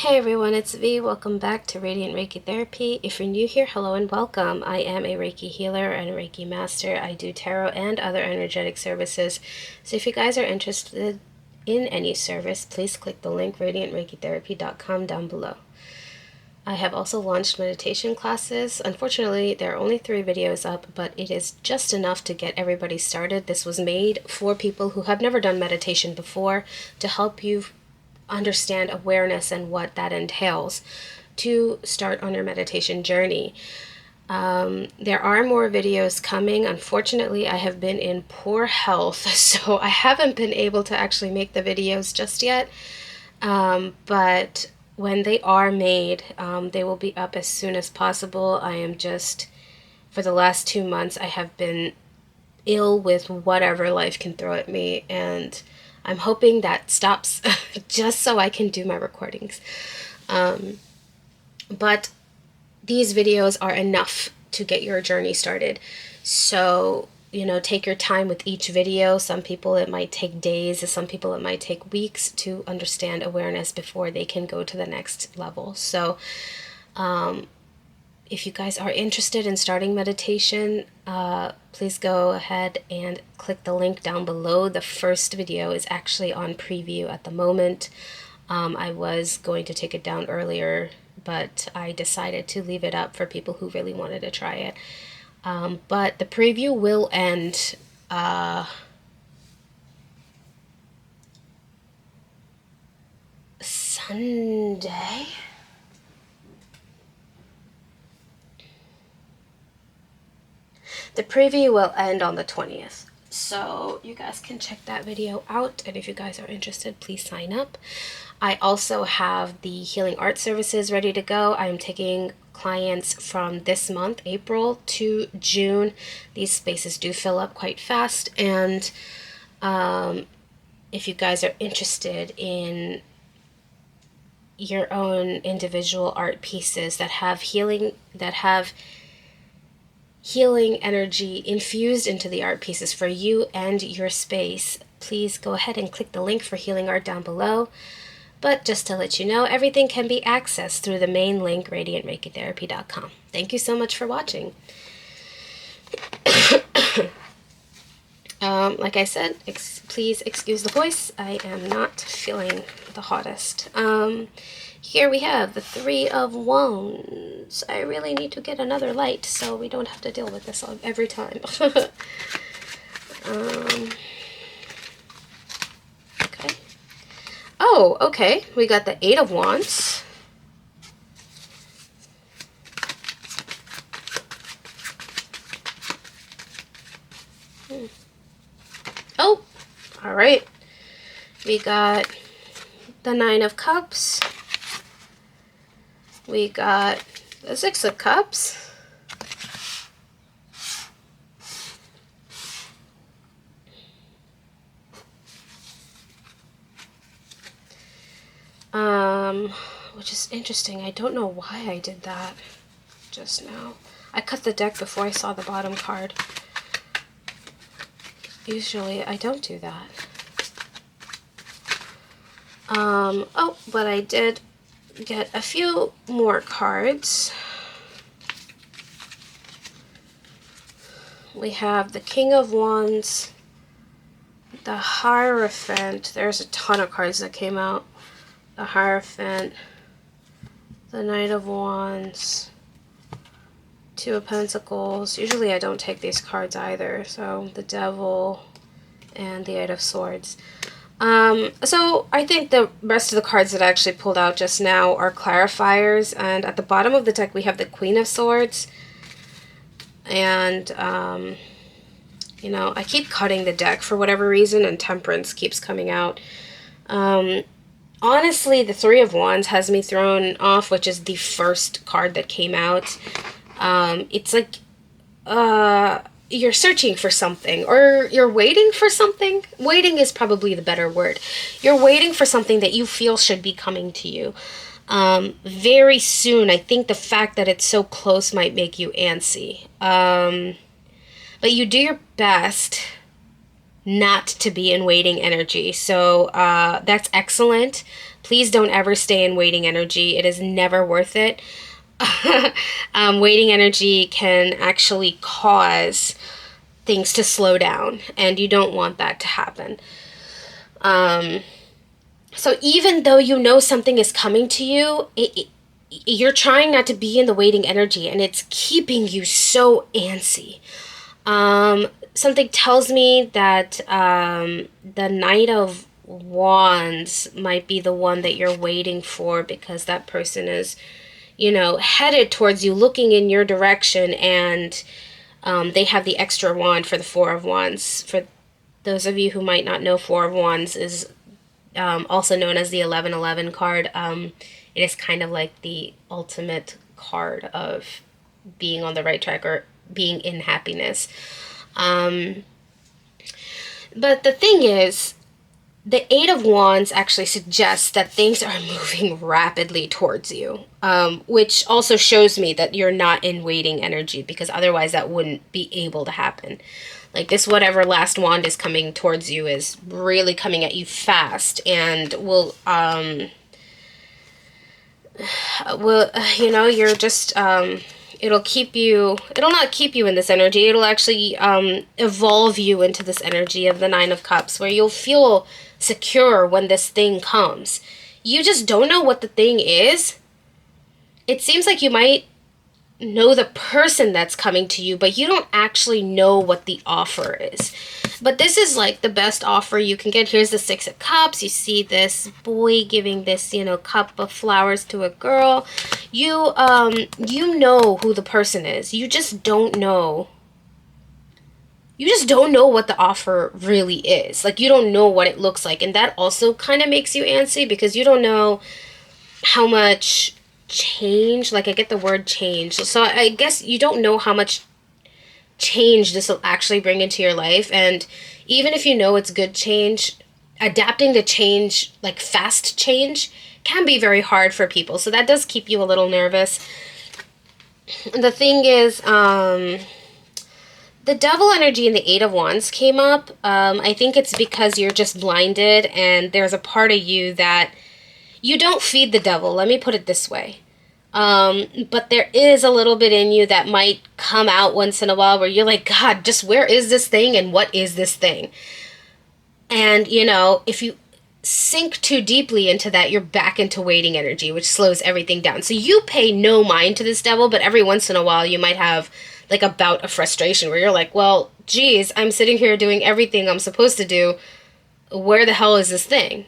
Hey everyone, it's V. Welcome back to Radiant Reiki Therapy. If you're new here, hello and welcome. I am a Reiki healer and a Reiki master. I do tarot and other energetic services. So if you guys are interested in any service, please click the link radiantreikitherapy.com down below. I have also launched meditation classes. Unfortunately, there are only 3 videos up, but it is just enough to get everybody started. This was made for people who have never done meditation before to help you understand awareness and what that entails to start on your meditation journey. There are more videos coming. Unfortunately, I have been in poor health, so I haven't been able to actually make the videos just yet. But when they are made, they will be up as soon as possible. I am just, for the last 2 months, I have been ill with whatever life can throw at me, and I'm hoping that stops just so I can do my recordings. But these videos are enough to get your journey started. So, take your time with each video. Some people it might take days, some people it might take weeks to understand awareness before they can go to the next level. So, if you guys are interested in starting meditation, please go ahead and click the link down below. The first video is actually on preview at the moment. I was going to take it down earlier, but I decided to leave it up for people who really wanted to try it. But the preview will end Sunday. The preview will end on the 20th. So you guys can check that video out. And if you guys are interested, please sign up. I also have the healing art services ready to go. I'm taking clients from this month, April, to June. These spaces do fill up quite fast. And if you guys are interested in your own individual art pieces that have healing energy infused into the art pieces for you and your space, please go ahead and click the link for healing art down below. But just to let you know, everything can be accessed through the main link, radiantreikitherapy.com. Thank you so much for watching. Like I said, please excuse the voice. I am not feeling the hottest. Here we have the 3 of Wands. I really need to get another light so we don't have to deal with this every time. Okay. Oh, okay. We got the 8 of Wands. Oh, all right. We got the 9 of Cups. We got the 6 of Cups. Which is interesting. I don't know why I did that just now. I cut the deck before I saw the bottom card. Usually I don't do that. Oh, but I did get a few more cards. We have the King of Wands, the Hierophant. There's a ton of cards that came out. The Hierophant, the Knight of Wands, 2 of Pentacles. Usually I don't take these cards either. So the Devil and the 8 of Swords. So I think the rest of the cards that I actually pulled out just now are clarifiers, and at the bottom of the deck we have the Queen of Swords, and I keep cutting the deck for whatever reason, and Temperance keeps coming out. Honestly, the 3 of Wands has me thrown off, which is the first card that came out. It's like, you're searching for something, or you're waiting for something. Waiting is probably the better word. You're waiting for something that you feel should be coming to you very soon. I think the fact that it's so close might make you antsy. But you do your best not to be in waiting energy. So that's excellent. Please don't ever stay in waiting energy. It is never worth it. Waiting energy can actually cause things to slow down, and you don't want that to happen. So even though you know something is coming to you, you're trying not to be in the waiting energy, and it's keeping you so antsy. Something tells me that the Knight of Wands might be the one that you're waiting for, because that person is, headed towards you, looking in your direction, and they have the extra wand for the Four of Wands. For those of you who might not know, Four of Wands is also known as the 1111 card. It is kind of like the ultimate card of being on the right track or being in happiness. But the thing is, the Eight of Wands actually suggests that things are moving rapidly towards you, which also shows me that you're not in waiting energy, because otherwise that wouldn't be able to happen. Like this, whatever last wand is coming towards you is really coming at you fast, and you're just, it'll not keep you in this energy. It'll actually evolve you into this energy of the Nine of Cups, where you'll feel secure when this thing comes. You just don't know what the thing is. It seems like you might know the person that's coming to you, but you don't actually know what the offer is. But this is like the best offer you can get. Here's the Six of Cups. You see this boy giving this, cup of flowers to a girl. You know who the person is. You just don't know. You just don't know what the offer really is. Like, you don't know what it looks like. And that also kind of makes you antsy, because you don't know how much change, like I get the word change. So I guess you don't know how much change this will actually bring into your life. And even if you know it's good change, adapting to change, like fast change, can be very hard for people. So that does keep you a little nervous. The thing is, the Devil energy and the Eight of Wands came up. I think it's because you're just blinded, and there's a part of you that you don't feed the devil. Let me put it this way. But there is a little bit in you that might come out once in a while where you're like, God, just where is this thing and what is this thing? And, if you sink too deeply into that, you're back into waiting energy, which slows everything down. So you pay no mind to this devil, but every once in a while you might have like a bout of frustration where you're like, well, geez, I'm sitting here doing everything I'm supposed to do. Where the hell is this thing?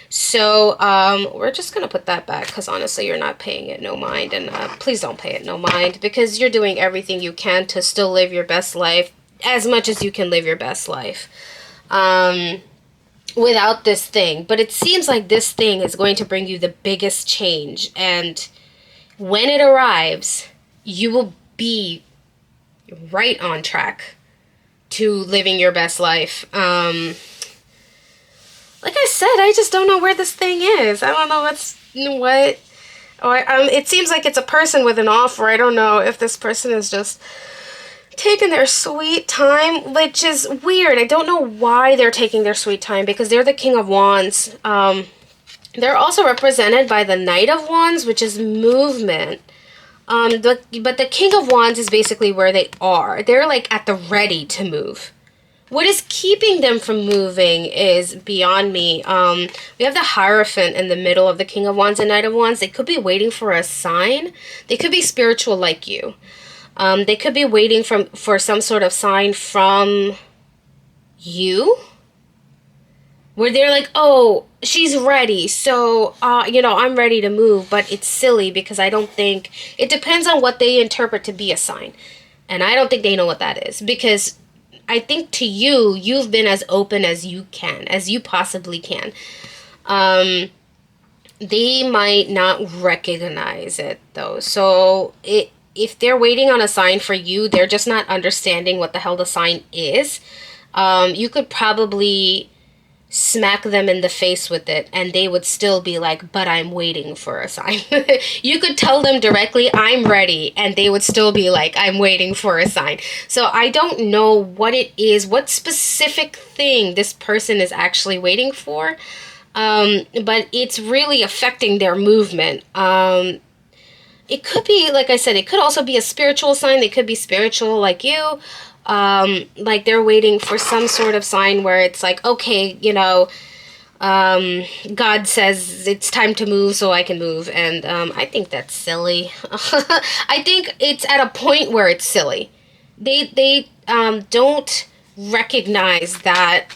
So we're just going to put that back, because honestly, you're not paying it no mind. And please don't pay it no mind, because you're doing everything you can to still live your best life, as much as you can live your best life, without this thing. But it seems like this thing is going to bring you the biggest change. And when it arrives, you will be right on track to living your best life. Like I said, I just don't know where this thing is. I don't know what. It seems like it's a person with an offer. I don't know if this person is just taking their sweet time, which is weird. I don't know why they're taking their sweet time, because they're the King of Wands. They're also represented by the Knight of Wands, which is movement. But the King of Wands is basically where they are. They're like at the ready to move. What is keeping them from moving is beyond me. We have the Hierophant in the middle of the King of Wands and Knight of Wands. They could be waiting for a sign. They could be spiritual like you. They could be waiting for some sort of sign from you, where they're like, oh, she's ready, so, I'm ready to move. But it's silly, because I don't think, it depends on what they interpret to be a sign. And I don't think they know what that is, because I think to you, you've been as open as you possibly can. They might not recognize it, though. So if they're waiting on a sign for you, they're just not understanding what the hell the sign is. You could probably smack them in the face with it, and they would still be like, but I'm waiting for a sign. You could tell them directly, I'm ready, and they would still be like, I'm waiting for a sign. So I don't know what it is, what specific thing this person is actually waiting for, but it's really affecting their movement. It could be, like I said, it could also be a spiritual sign. They could be spiritual like you. Like they're waiting for some sort of sign where it's like, okay, God says it's time to move, so I can move. And I think that's silly. I think it's at a point where it's silly. They don't recognize that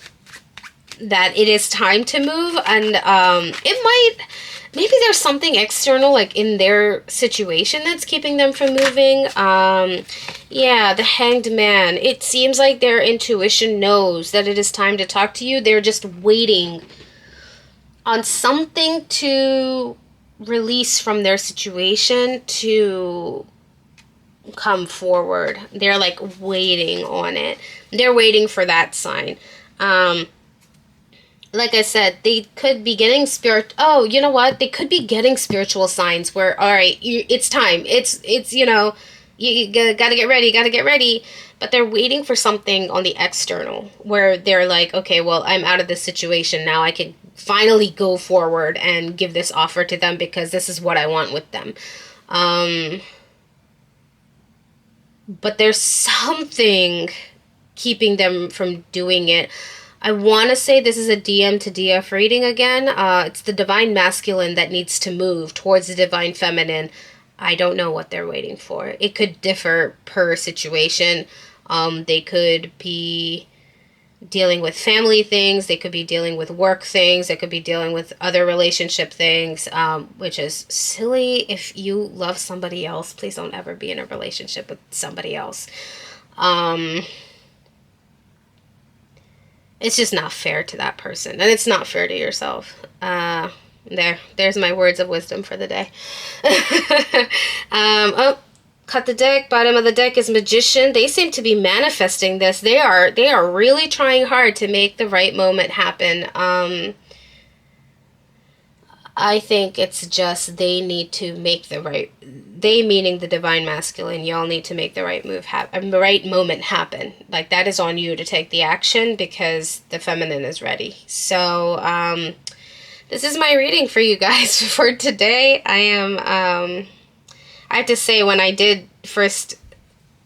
it is time to move, and it might, maybe there's something external, like in their situation, that's keeping them from moving. Yeah, the Hanged Man. It seems like their intuition knows that it is time to talk to you. They're just waiting on something to release from their situation to come forward. They're like waiting on it. They're waiting for that sign. Like I said, they could be getting oh, you know what? They could be getting spiritual signs where, all right, it's time. It's you gotta get ready. But they're waiting for something on the external where they're like, okay, well, I'm out of this situation now. I can finally go forward and give this offer to them because this is what I want with them. But there's something keeping them from doing it. I want to say this is a DM to DF reading again. It's the divine masculine that needs to move towards the divine feminine. I don't know what they're waiting for. It could differ per situation. They could be dealing with family things. They could be dealing with work things. They could be dealing with other relationship things, which is silly. If you love somebody else, please don't ever be in a relationship with somebody else. It's just not fair to that person, and it's not fair to yourself. There's my words of wisdom for the day. Oh, cut the deck. Bottom of the deck is Magician. They seem to be manifesting this. They are really trying hard to make the right moment happen. I think it's just they need to make the right, they meaning the divine masculine, y'all need to make the right move happen, the right moment happen. Like, that is on you to take the action because the feminine is ready. So, this is my reading for you guys for today. I have to say, when I did first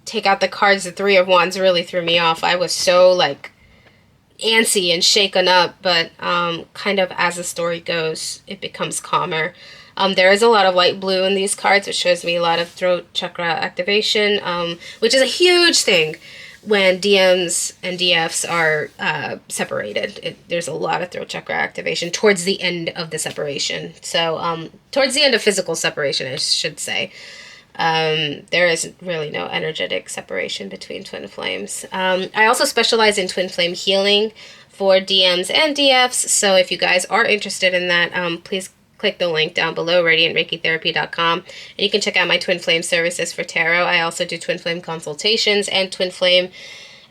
take out the cards, the Three of Wands really threw me off. I was so, like, antsy and shaken up, but kind of as the story goes, it becomes calmer. There is a lot of light blue in these cards, which shows me a lot of throat chakra activation, which is a huge thing when DMs and DFs are separated. There's a lot of throat chakra activation towards the end of the separation. So towards the end of physical separation, I should say. There is really no energetic separation between twin flames. I also specialize in twin flame healing for DMs and DFs, so if you guys are interested in that, please click the link down below, radiantreikitherapy.com, and you can check out my twin flame services for tarot. I also do twin flame consultations and twin flame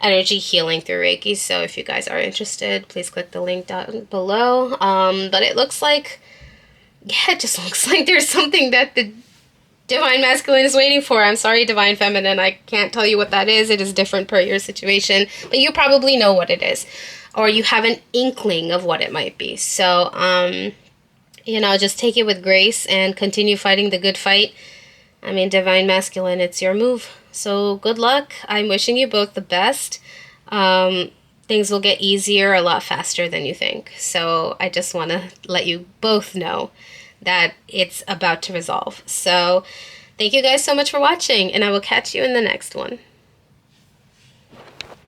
energy healing through Reiki, so if you guys are interested, please click the link down below. But it looks like, yeah, it just looks like there's something that the divine masculine is waiting for. I'm sorry, divine feminine, I can't tell you what that is. It is different per your situation, but you probably know what it is, or you have an inkling of what it might be. So, just take it with grace and continue fighting the good fight. I mean, divine masculine, it's your move. So good luck. I'm wishing you both the best. Things will get easier a lot faster than you think. So I just want to let you both know that it's about to resolve. So thank you guys so much for watching, and I will catch you in the next one.